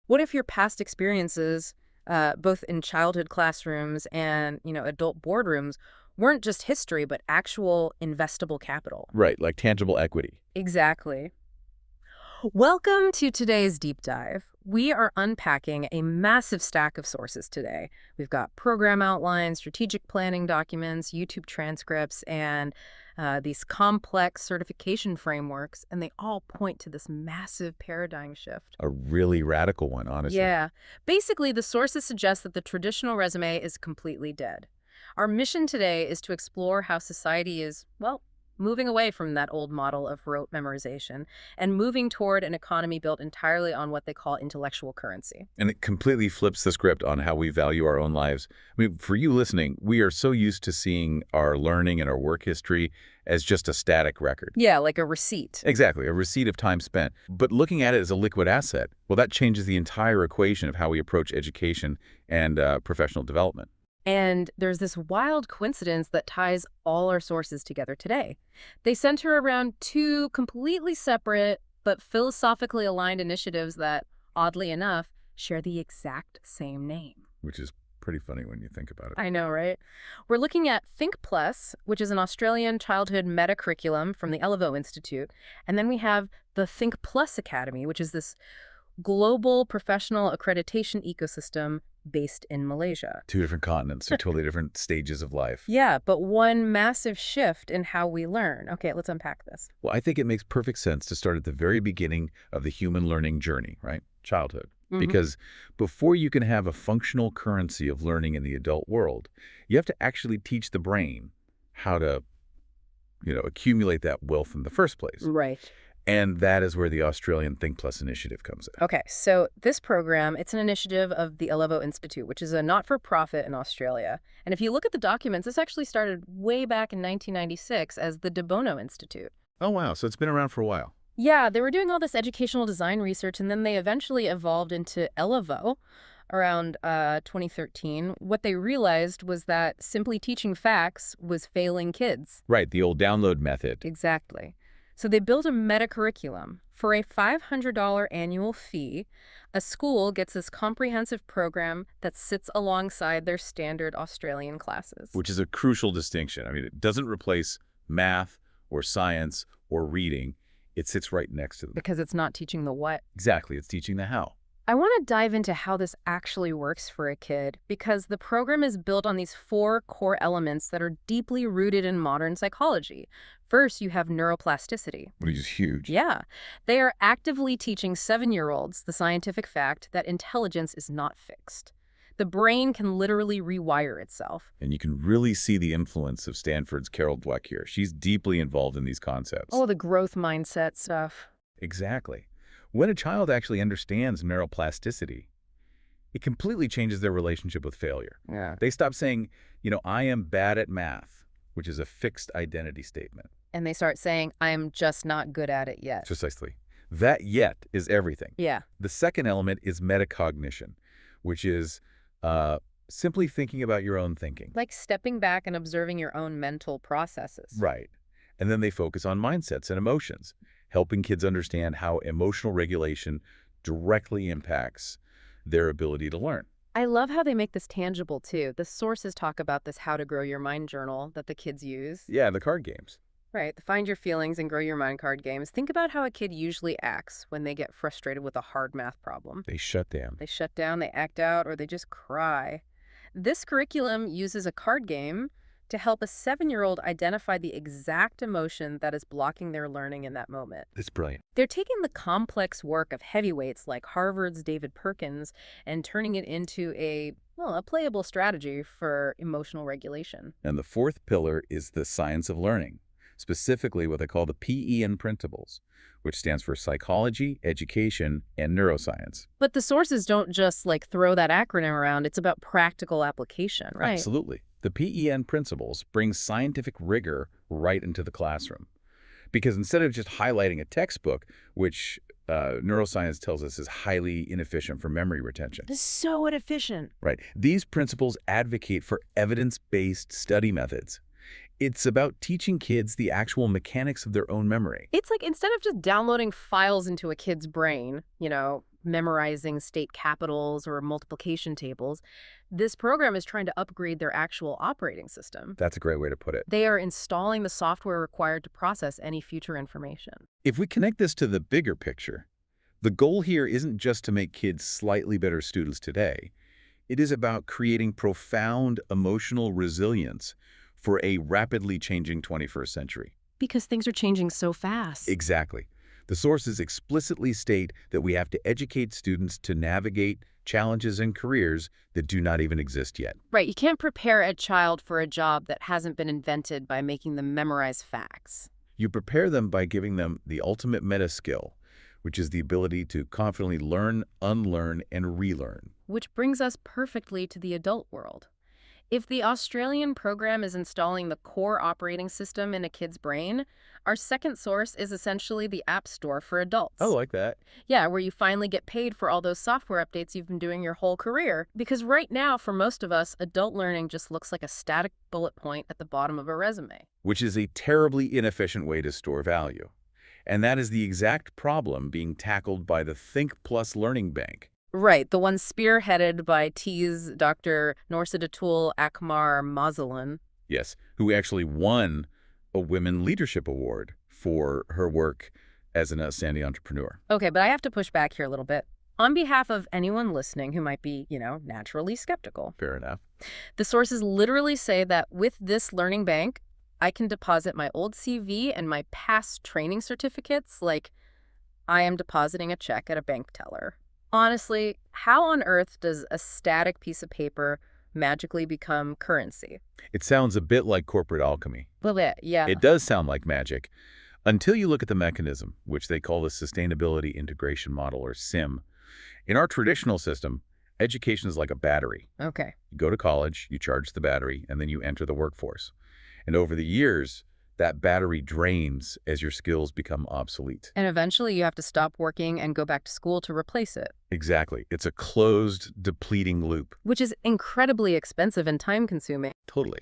What if your past experiences, both in childhood classrooms and, adult boardrooms, weren't just history, but actual investable capital? Right, like tangible equity. Exactly. Welcome to today's deep dive. We are unpacking a massive stack of sources today. We've got program outlines, strategic planning documents, YouTube transcripts, and these complex certification frameworks, and they all point to this massive paradigm shift. A really radical one, honestly. Yeah. Basically, the sources suggest that the traditional resume is completely dead. Our mission today is to explore how society is, well, moving away from that old model of rote memorization and moving toward an economy built entirely on what they call intellectual currency. And it completely flips the script on how we value our own lives. I mean, for you listening, we are so used to seeing our learning and our work history as just a static record. Yeah, like a receipt. Exactly, a receipt of time spent. But looking at it as a liquid asset, well, that changes the entire equation of how we approach education and professional development. And there's this wild coincidence that ties all our sources together today. They center around two completely separate but philosophically aligned initiatives that, oddly enough, share the exact same name. Which is pretty funny when you think about it. I know, right? We're looking at Think Plus, which is an Australian childhood meta curriculum from the Elevo Institute. And then we have the Think Plus Academy, which is this global professional accreditation ecosystem based in Malaysia. Two different continents, two totally different stages of life. Yeah, but one massive shift in how we learn. Okay, let's unpack this. Well, I think it makes perfect sense to start at the very beginning of the human learning journey, right? Childhood. Because before you can have a functional currency of learning in the adult world, you have to actually teach the brain how to, accumulate that wealth in the first place. Right. And that is where the Australian Think Plus initiative comes in. Okay, so this program, it's an initiative of the Elevo Institute, which is a not-for-profit in Australia. And if you look at the documents, this actually started way back in 1996 as the De Bono Institute. Oh, wow. So it's been around for a while. Yeah, they were doing all this educational design research, and then they eventually evolved into Elevo around 2013. What they realized was that simply teaching facts was failing kids. Right, the old download method. Exactly. So they built a meta-curriculum. For a $500 annual fee, a school gets this comprehensive program that sits alongside their standard Australian classes. Which is a crucial distinction. I mean, it doesn't replace math or science or reading. It sits right next to them. Because it's not teaching the what. Exactly. It's teaching the how. I want to dive into how this actually works for a kid, because the program is built on these four core elements that are deeply rooted in modern psychology. First, you have neuroplasticity. Which is huge. Yeah. They are actively teaching 7-year-olds the scientific fact that intelligence is not fixed. The brain can literally rewire itself. And you can really see the influence of Stanford's Carol Dweck here. She's deeply involved in these concepts. Oh, the growth mindset stuff. Exactly. When a child actually understands neuroplasticity, it completely changes their relationship with failure. Yeah. They stop saying, I am bad at math, which is a fixed identity statement. And they start saying, I'm just not good at it yet. Precisely. That yet is everything. Yeah. The second element is metacognition, which is simply thinking about your own thinking. Like stepping back and observing your own mental processes. Right. And then they focus on mindsets and emotions, helping kids understand how emotional regulation directly impacts their ability to learn. I love how they make this tangible, too. The sources talk about this How to Grow Your Mind journal that the kids use. Yeah, the card games. Right, the Find Your Feelings and Grow Your Mind card games. Think about how a kid usually acts when they get frustrated with a hard math problem. They shut down. They shut down, they act out, or they just cry. This curriculum uses a card game to help a 7-year-old identify the exact emotion that is blocking their learning in that moment. It's brilliant. They're taking the complex work of heavyweights like Harvard's David Perkins and turning it into a playable strategy for emotional regulation. And the fourth pillar is the science of learning, specifically what they call the PEN principles, which stands for psychology, education, and neuroscience. But the sources don't just throw that acronym around. It's about practical application, right? Absolutely. The PEN principles bring scientific rigor right into the classroom. Because instead of just highlighting a textbook, which neuroscience tells us is highly inefficient for memory retention. This is so inefficient. Right. These principles advocate for evidence-based study methods. It's about teaching kids the actual mechanics of their own memory. It's like instead of just downloading files into a kid's brain, memorizing state capitals or multiplication tables. This program is trying to upgrade their actual operating system. That's a great way to put it. They are installing the software required to process any future information. If we connect this to the bigger picture, the goal here isn't just to make kids slightly better students today. It is about creating profound emotional resilience for a rapidly changing 21st century. Because things are changing so fast. Exactly. The sources explicitly state that we have to educate students to navigate challenges and careers that do not even exist yet. Right, you can't prepare a child for a job that hasn't been invented by making them memorize facts. You prepare them by giving them the ultimate meta skill, which is the ability to confidently learn, unlearn, and relearn. Which brings us perfectly to the adult world. If the Australian program is installing the core operating system in a kid's brain, our second source is essentially the App Store for adults. I like that. Yeah, where you finally get paid for all those software updates you've been doing your whole career. Because right now, for most of us, adult learning just looks like a static bullet point at the bottom of a resume. Which is a terribly inefficient way to store value. And that is the exact problem being tackled by the Think Plus Learning Bank. Right, the one spearheaded by T's Dr. Norsadatul Akmar Mazlan. Yes, who actually won a Women Leadership Award for her work as an outstanding entrepreneur. Okay, but I have to push back here a little bit. On behalf of anyone listening who might be, naturally skeptical, Fair enough. the sources literally say that with this learning bank, I can deposit my old CV and my past training certificates like I am depositing a check at a bank teller. Honestly, how on earth does a static piece of paper magically become currency? It sounds a bit like corporate alchemy. A little bit, yeah. It does sound like magic, until you look at the mechanism, which they call the Sustainability Integration Model, or SIM. In our traditional system, education is like a battery. Okay. You go to college, you charge the battery, and then you enter the workforce. And over the years, that battery drains as your skills become obsolete. And eventually you have to stop working and go back to school to replace it. Exactly. It's a closed, depleting loop. Which is incredibly expensive and time-consuming. Totally.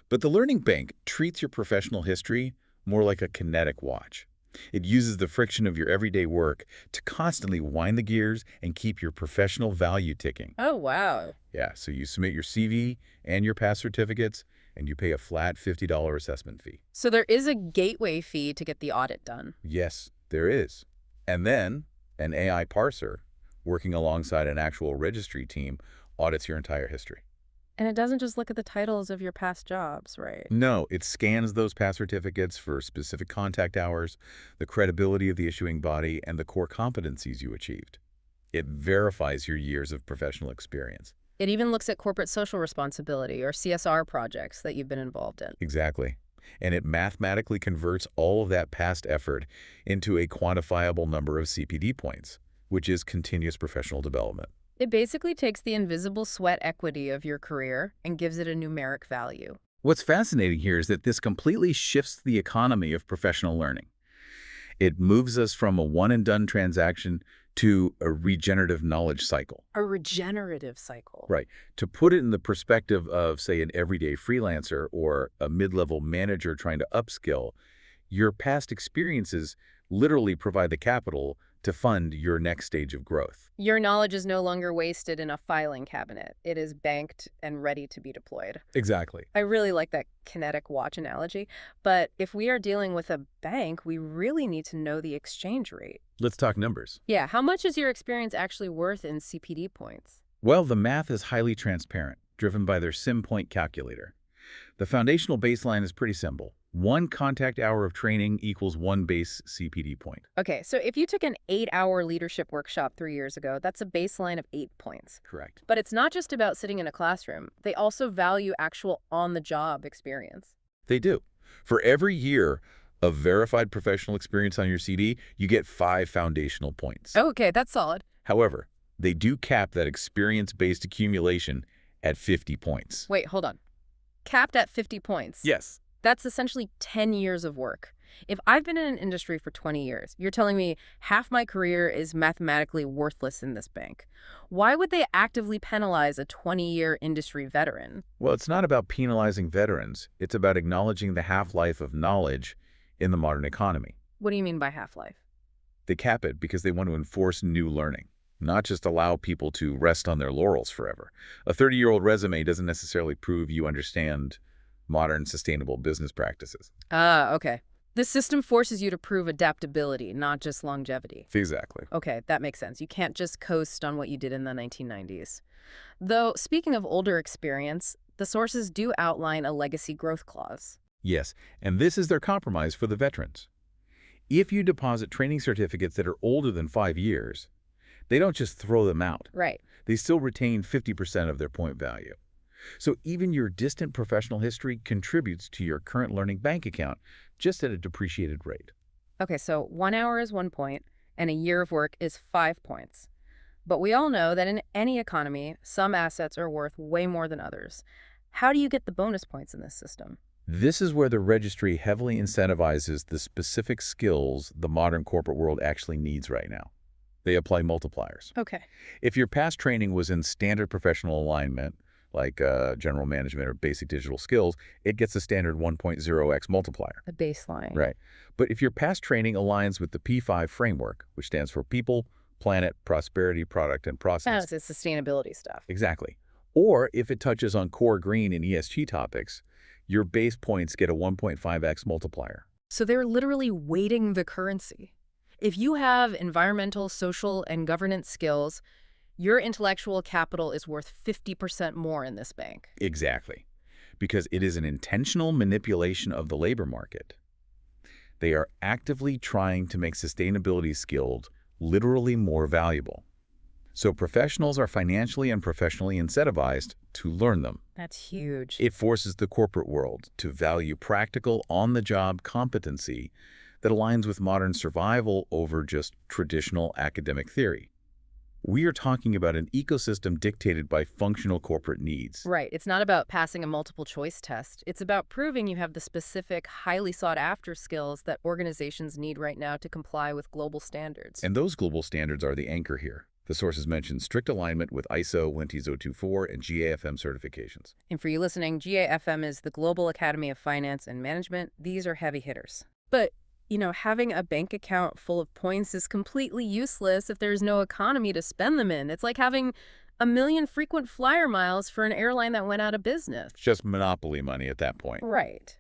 But the Learning Bank treats your professional history more like a kinetic watch. It uses the friction of your everyday work to constantly wind the gears and keep your professional value ticking. Oh, wow. Yeah, so you submit your CV and your past certificates, and you pay a flat $50 assessment fee. So there is a gateway fee to get the audit done. Yes, there is. And then an AI parser, working alongside an actual registry team, audits your entire history. And it doesn't just look at the titles of your past jobs, right? No, it scans those past certificates for specific contact hours, the credibility of the issuing body, and the core competencies you achieved. It verifies your years of professional experience. It even looks at corporate social responsibility or CSR projects that you've been involved in. Exactly. And it mathematically converts all of that past effort into a quantifiable number of CPD points, which is continuous professional development. It basically takes the invisible sweat equity of your career and gives it a numeric value. What's fascinating here is that this completely shifts the economy of professional learning. It moves us from a one-and-done transaction to a regenerative knowledge cycle. A regenerative cycle. Right. To put it in the perspective of, say, an everyday freelancer or a mid-level manager trying to upskill, your past experiences literally provide the capital to fund your next stage of growth. Your knowledge is no longer wasted in a filing cabinet. It is banked and ready to be deployed. Exactly. I really like that kinetic watch analogy, but if we are dealing with a bank, we really need to know the exchange rate. Let's talk numbers. Yeah, how much is your experience actually worth in CPD points? Well, the math is highly transparent, driven by their SIM point calculator. The foundational baseline is pretty simple. 1 contact hour of training equals 1 base CPD point. Okay, so if you took an 8-hour leadership workshop 3 years ago, that's a baseline of 8 points. Correct. But it's not just about sitting in a classroom. They also value actual on-the-job experience. They do. For every year of verified professional experience on your CD, you get 5 foundational points. Okay, that's solid. However, they do cap that experience-based accumulation at 50 points. Wait, hold on. Capped at 50 points. Yes. That's essentially 10 years of work. If I've been in an industry for 20 years, you're telling me half my career is mathematically worthless in this bank. Why would they actively penalize a 20-year industry veteran? Well, it's not about penalizing veterans. It's about acknowledging the half-life of knowledge in the modern economy. What do you mean by half-life? They cap it because they want to enforce new learning. not just allow people to rest on their laurels forever. A 30-year-old resume doesn't necessarily prove you understand modern sustainable business practices. Ah, okay. This system forces you to prove adaptability, not just longevity. Exactly. Okay, that makes sense. You can't just coast on what you did in the 1990s. Though, speaking of older experience, the sources do outline a legacy growth clause. Yes, and this is their compromise for the veterans. If you deposit training certificates that are older than 5 years, they don't just throw them out. Right. They still retain 50% of their point value. So even your distant professional history contributes to your current learning bank account, just at a depreciated rate. Okay, so 1 hour is 1 point, and a year of work is 5 points. But we all know that in any economy, some assets are worth way more than others. How do you get the bonus points in this system? This is where the registry heavily incentivizes the specific skills the modern corporate world actually needs right now. They apply multipliers. Okay. If your past training was in standard professional alignment, like general management or basic digital skills, it gets a standard 1.0x multiplier. The baseline. Right. But if your past training aligns with the P5 framework, which stands for People, Planet, Prosperity, Product, and Oh, Process. it's sustainability stuff. Exactly. Or if it touches on core green and ESG topics, your base points get a 1.5x multiplier. So they're literally weighting the currency. If you have environmental, social, and governance skills, your intellectual capital is worth 50% more in this bank. Exactly. Because it is an intentional manipulation of the labor market. They are actively trying to make sustainability skills literally more valuable. So professionals are financially and professionally incentivized to learn them. That's huge. It forces the corporate world to value practical, on-the-job competency that aligns with modern survival over just traditional academic theory. We are talking about an ecosystem dictated by functional corporate needs. Right. It's not about passing a multiple choice test. It's about proving you have the specific, highly sought after skills that organizations need right now to comply with global standards. And those global standards are the anchor here. The sources mention strict alignment with ISO 20024 and GAFM certifications. And for you listening, GAFM is the Global Academy of Finance and Management. These are heavy hitters. But having a bank account full of points is completely useless if there's no economy to spend them in. It's like having 1 million frequent flyer miles for an airline that went out of business. It's just monopoly money at that point. Right.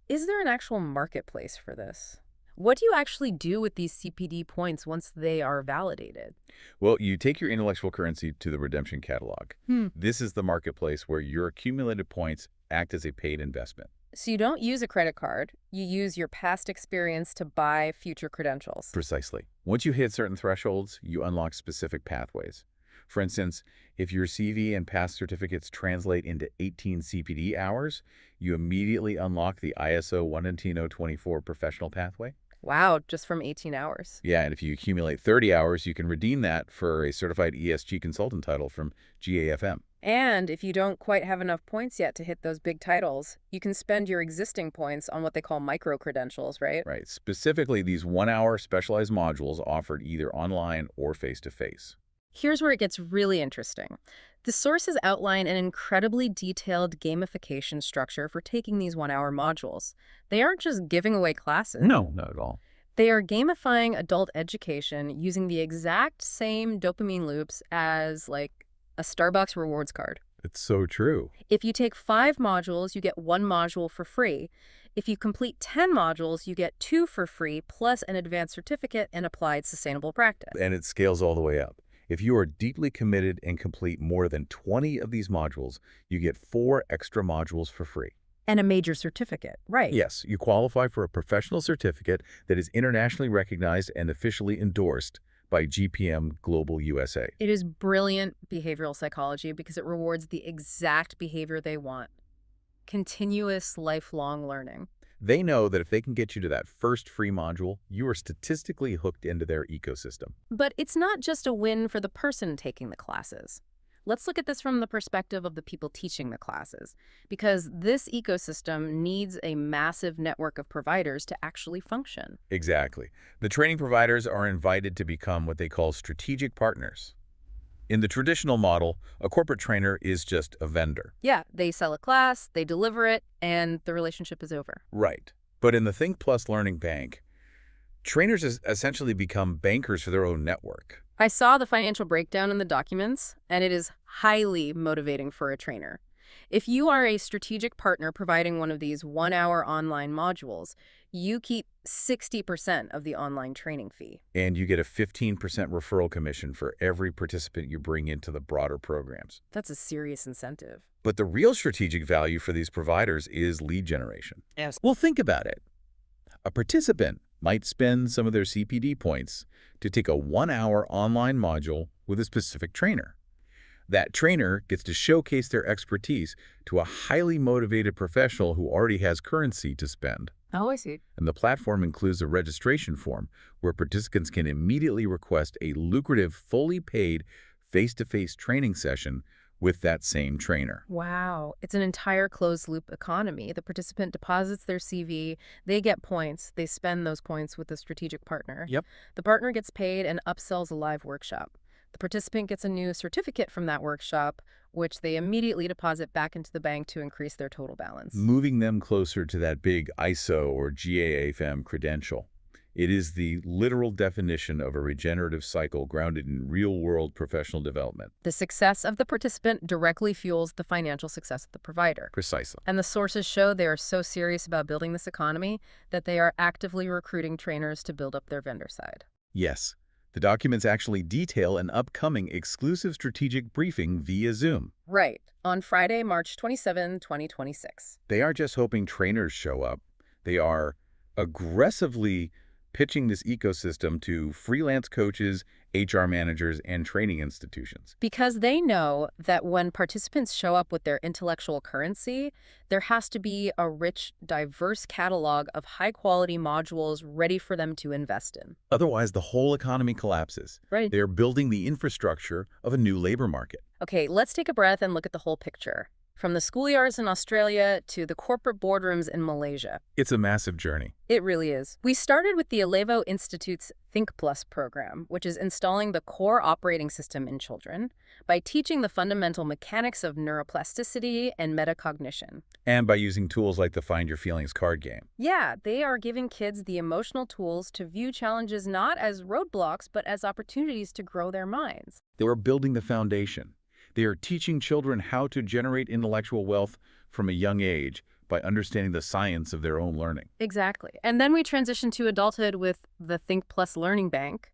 Is there an actual marketplace for this? What do you actually do with these CPD points once they are validated? Well, you take your intellectual currency to the redemption catalog. This is the marketplace where your accumulated points act as a paid investment. So you don't use a credit card. You use your past experience to buy future credentials. Precisely. Once you hit certain thresholds, you unlock specific pathways. For instance, if your CV and past certificates translate into 18 CPD hours, you immediately unlock the ISO 19024 professional pathway. Wow, just from 18 hours. Yeah, and if you accumulate 30 hours, you can redeem that for a certified ESG consultant title from GAFM. And if you don't quite have enough points yet to hit those big titles, you can spend your existing points on what they call micro-credentials, right? Right. Specifically, these 1-hour specialized modules offered either online or face-to-face. Here's where it gets really interesting. The sources outline an incredibly detailed gamification structure for taking these 1-hour modules. They aren't just giving away classes. No, not at all. They are gamifying adult education using the exact same dopamine loops as, like, a Starbucks rewards card. It's so true. If you take 5 modules, you get 1 module for free. If you complete 10 modules, you get 2 for free, plus an advanced certificate in applied sustainable practice. And it scales all the way up. If you are deeply committed and complete more than 20 of these modules, you get 4 extra modules for free. And a major certificate, right? Yes, you qualify for a professional certificate that is internationally recognized and officially endorsed by GPM Global USA. It is brilliant behavioral psychology because it rewards the exact behavior they want. Continuous lifelong learning. They know that if they can get you to that first free module, you are statistically hooked into their ecosystem. But it's not just a win for the person taking the classes. Let's look at this from the perspective of the people teaching the classes, because this ecosystem needs a massive network of providers to actually function. Exactly. The training providers are invited to become what they call strategic partners. In the traditional model, a corporate trainer is just a vendor. Yeah, they sell a class, they deliver it, and the relationship is over. Right. But in the Think Plus Learning Bank, trainers essentially become bankers for their own network. I saw the financial breakdown in the documents, and it is highly motivating for a trainer. If you are a strategic partner providing one of these one-hour online modules, you keep 60% of the online training fee. And you get a 15% referral commission for every participant you bring into the broader programs. That's a serious incentive. But the real strategic value for these providers is lead generation. Yes. Well, think about it. A participant might spend some of their CPD points to take a one-hour online module with a specific trainer. That trainer gets to showcase their expertise to a highly motivated professional who already has currency to spend. Oh, I see. And the platform includes a registration form where participants can immediately request a lucrative, fully paid face-to-face training session with that same trainer. Wow. It's an entire closed-loop economy. The participant deposits their CV, they get points, they spend those points with a strategic partner. Yep. The partner gets paid and upsells a live workshop. The participant gets a new certificate from that workshop, which they immediately deposit back into the bank to increase their total balance. Moving them closer to that big ISO or GAFM credential. It is the literal definition of a regenerative cycle grounded in real-world professional development. The success of the participant directly fuels the financial success of the provider. Precisely. And the sources show they are so serious about building this economy that they are actively recruiting trainers to build up their vendor side. Yes. The documents actually detail an upcoming exclusive strategic briefing via Zoom. Right, on Friday, March 27, 2026. They aren't just hoping trainers show up. They are aggressively pitching this ecosystem to freelance coaches, HR managers, and training institutions. Because they know that when participants show up with their intellectual currency, there has to be a rich, diverse catalog of high-quality modules ready for them to invest in. Otherwise, the whole economy collapses. Right. They are building the infrastructure of a new labor market. Okay, let's take a breath and look at the whole picture. From the schoolyards in Australia to the corporate boardrooms in Malaysia. It's a massive journey. It really is. We started with the Alevo Institute's Think Plus program, which is installing the core operating system in children by teaching the fundamental mechanics of neuroplasticity and metacognition. And by using tools like the Find Your Feelings card game. Yeah, they are giving kids the emotional tools to view challenges not as roadblocks, but as opportunities to grow their minds. They are building the foundation. They are teaching children how to generate intellectual wealth from a young age by understanding the science of their own learning. Exactly. And then we transition to adulthood with the Think Plus Learning Bank.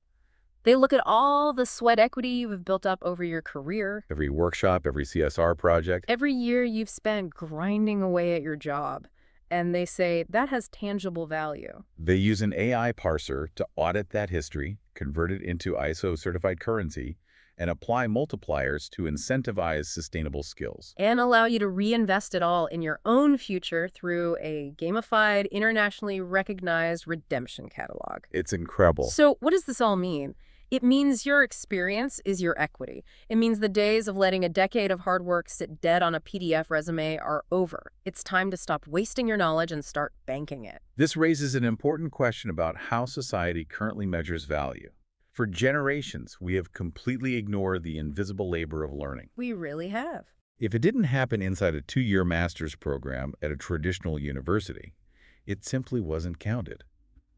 They look at all the sweat equity you have built up over your career. Every workshop, every CSR project. Every year you've spent grinding away at your job. And they say that has tangible value. They use an AI parser to audit that history, convert it into ISO-certified currency, and apply multipliers to incentivize sustainable skills. And allow you to reinvest it all in your own future through a gamified, internationally recognized redemption catalog. It's incredible. So what does this all mean? It means your experience is your equity. It means the days of letting a decade of hard work sit dead on a PDF resume are over. It's time to stop wasting your knowledge and start banking it. This raises an important question about how society currently measures value. For generations, we have completely ignored the invisible labor of learning. We really have. If it didn't happen inside a 2-year master's program at a traditional university, it simply wasn't counted.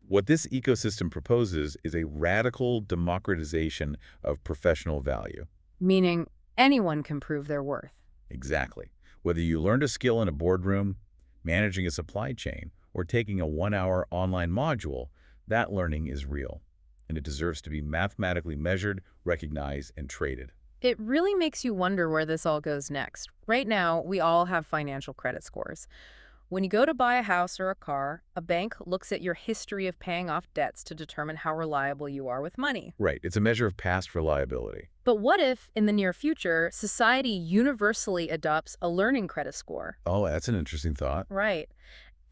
What this ecosystem proposes is a radical democratization of professional value. Meaning anyone can prove their worth. Exactly. Whether you learned a skill in a boardroom, managing a supply chain, or taking a 1-hour online module, that learning is real. And it deserves to be mathematically measured, recognized, and traded. It really makes you wonder where this all goes next. Right now, we all have financial credit scores. When you go to buy a house or a car, a bank looks at your history of paying off debts to determine how reliable you are with money. Right. It's a measure of past reliability. But what if, in the near future, society universally adopts a learning credit score? Oh, that's an interesting thought. Right.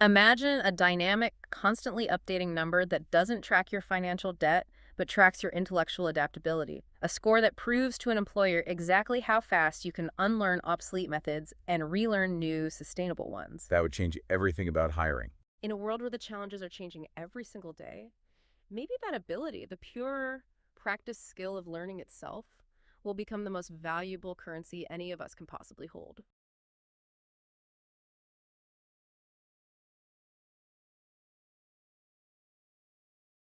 Imagine a dynamic, constantly updating number that doesn't track your financial debt, but tracks your intellectual adaptability. A score that proves to an employer exactly how fast you can unlearn obsolete methods and relearn new, sustainable ones. That would change everything about hiring. In a world where the challenges are changing every single day, maybe that ability, the pure practice skill of learning itself, will become the most valuable currency any of us can possibly hold.